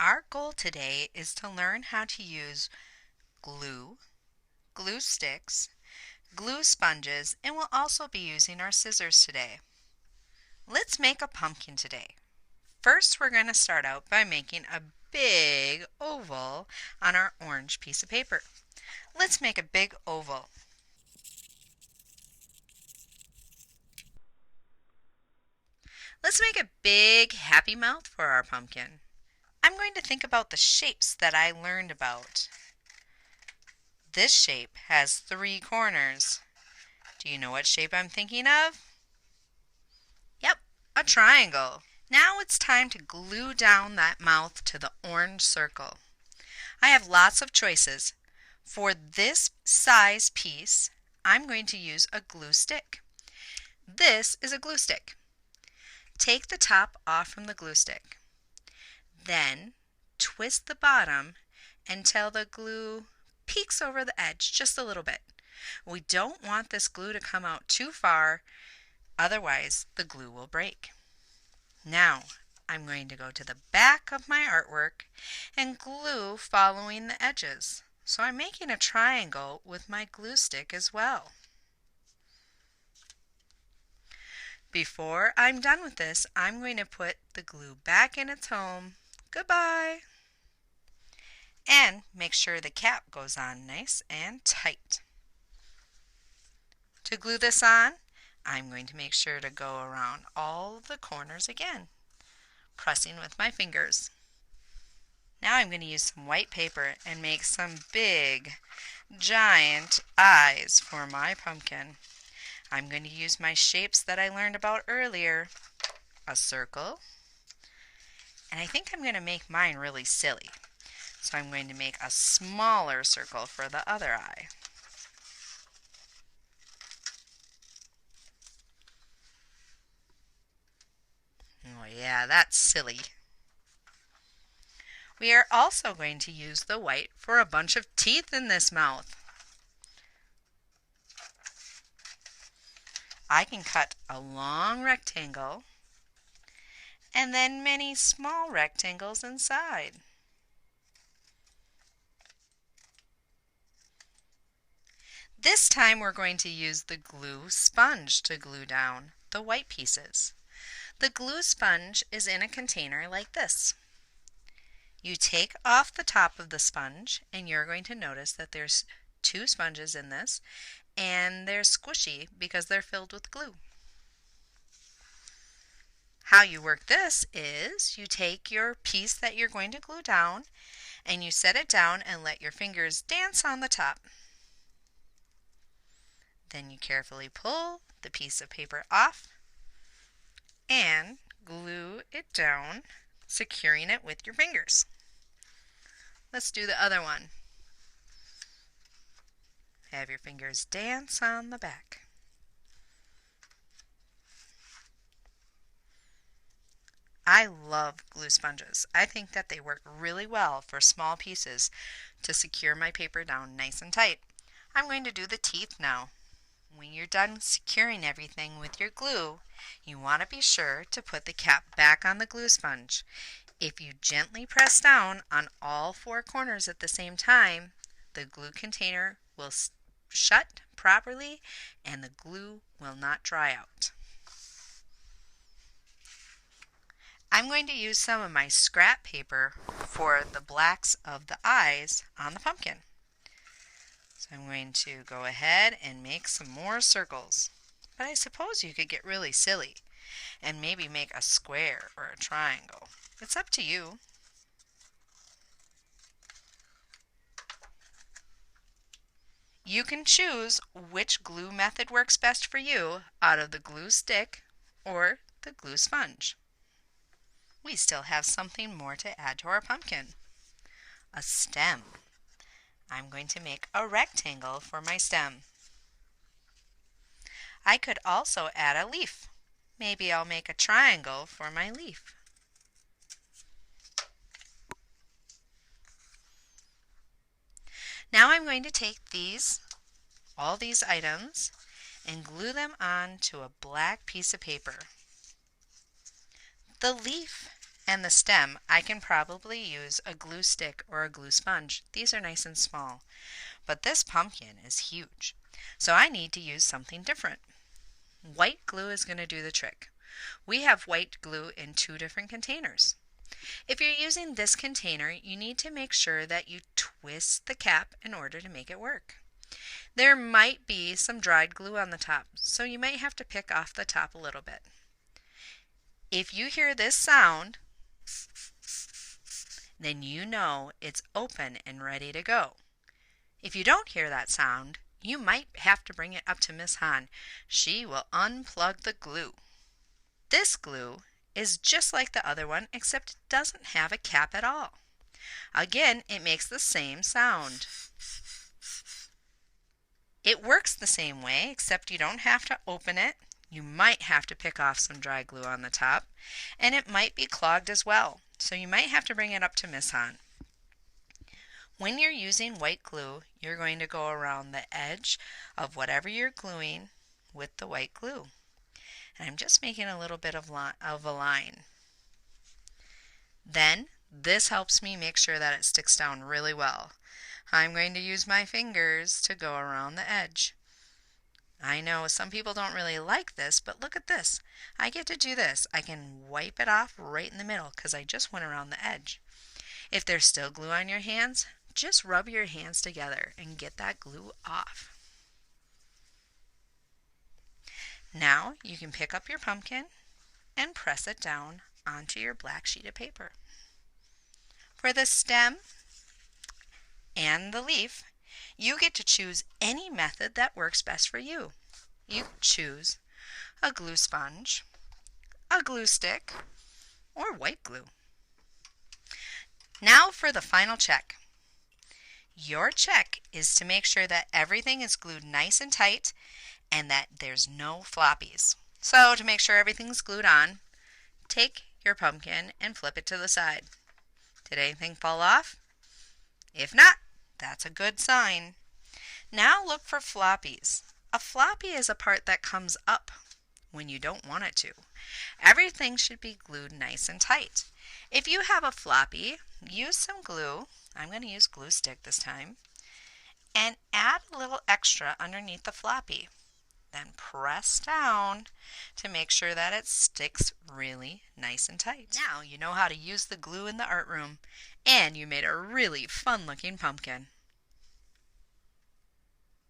Our goal today is to learn how to use glue, glue sticks, glue sponges, and we'll also be using our scissors today. Let's make a pumpkin today. First, we're going to start out by making a big oval on our orange piece of paper. Let's make a big oval. Let's make a big happy mouth for our pumpkin. I'm going to think about the shapes that I learned about. This shape has 3 corners. Do you know what shape I'm thinking of? Yep, a triangle. Now it's time to glue down that mouth to the orange circle. I have lots of choices. For this size piece, I'm going to use a glue stick. This is a glue stick. Take the top off from the glue stick. Then twist the bottom until the glue peeks over the edge just a little bit. We don't want this glue to come out too far, otherwise the glue will break. Now I'm going to go to the back of my artwork and glue following the edges. So I'm making a triangle with my glue stick as well. Before I'm done with this, I'm going to put the glue back in its home. Goodbye! And make sure the cap goes on nice and tight. To glue this on, I'm going to make sure to go around all the corners again, pressing with my fingers. Now I'm going to use some white paper and make some big, giant eyes for my pumpkin. I'm going to use my shapes that I learned about earlier. A circle. And I think I'm going to make mine really silly. So I'm going to make a smaller circle for the other eye. Oh yeah, that's silly. We are also going to use the white for a bunch of teeth in this mouth. I can cut a long rectangle and then many small rectangles inside. This time we're going to use the glue sponge to glue down the white pieces. The glue sponge is in a container like this. You take off the top of the sponge and you're going to notice that there's 2 sponges in this and they're squishy because they're filled with glue. How you work this is you take your piece that you're going to glue down and you set it down and let your fingers dance on the top. Then you carefully pull the piece of paper off and glue it down, securing it with your fingers. Let's do the other one. Have your fingers dance on the back. I love glue sponges. I think that they work really well for small pieces to secure my paper down nice and tight. I'm going to do the teeth now. When you're done securing everything with your glue, you want to be sure to put the cap back on the glue sponge. If you gently press down on all 4 corners at the same time, the glue container will shut properly and the glue will not dry out. I'm going to use some of my scrap paper for the blacks of the eyes on the pumpkin. So I'm going to go ahead and make some more circles. But I suppose you could get really silly and maybe make a square or a triangle. It's up to you. You can choose which glue method works best for you out of the glue stick or the glue sponge. We still have something more to add to our pumpkin. A stem. I'm going to make a rectangle for my stem. I could also add a leaf. Maybe I'll make a triangle for my leaf. Now I'm going to take all these items and glue them onto a black piece of paper. The leaf and the stem, I can probably use a glue stick or a glue sponge. These are nice and small. But this pumpkin is huge, so I need to use something different. White glue is going to do the trick. We have white glue in 2 different containers. If you're using this container, you need to make sure that you twist the cap in order to make it work. There might be some dried glue on the top, so you might have to pick off the top a little bit. If you hear this sound, then you know it's open and ready to go. If you don't hear that sound, you might have to bring it up to Miss Hahn. She will unplug the glue. This glue is just like the other one, except it doesn't have a cap at all. Again, it makes the same sound. It works the same way, except you don't have to open it. You might have to pick off some dry glue on the top, and it might be clogged as well, so you might have to bring it up to Miss Hahn. When you're using white glue, you're going to go around the edge of whatever you're gluing with the white glue. And I'm just making a little bit of a line. Then, this helps me make sure that it sticks down really well. I'm going to use my fingers to go around the edge. I know some people don't really like this, but look at this. I get to do this. I can wipe it off right in the middle because I just went around the edge. If there's still glue on your hands, just rub your hands together and get that glue off. Now you can pick up your pumpkin and press it down onto your black sheet of paper. For the stem and the leaf, you get to choose any method that works best for you. You choose a glue sponge, a glue stick, or white glue. Now for the final check. Your check is to make sure that everything is glued nice and tight and that there's no floppies. So to make sure everything's glued on, take your pumpkin and flip it to the side. Did anything fall off? If not, that's a good sign. Now look for floppies. A floppy is a part that comes up when you don't want it to. Everything should be glued nice and tight. If you have a floppy, use some glue. I'm going to use glue stick this time. And add a little extra underneath the floppy. Then press down to make sure that it sticks really nice and tight. Now you know how to use the glue in the art room, and you made a really fun looking pumpkin.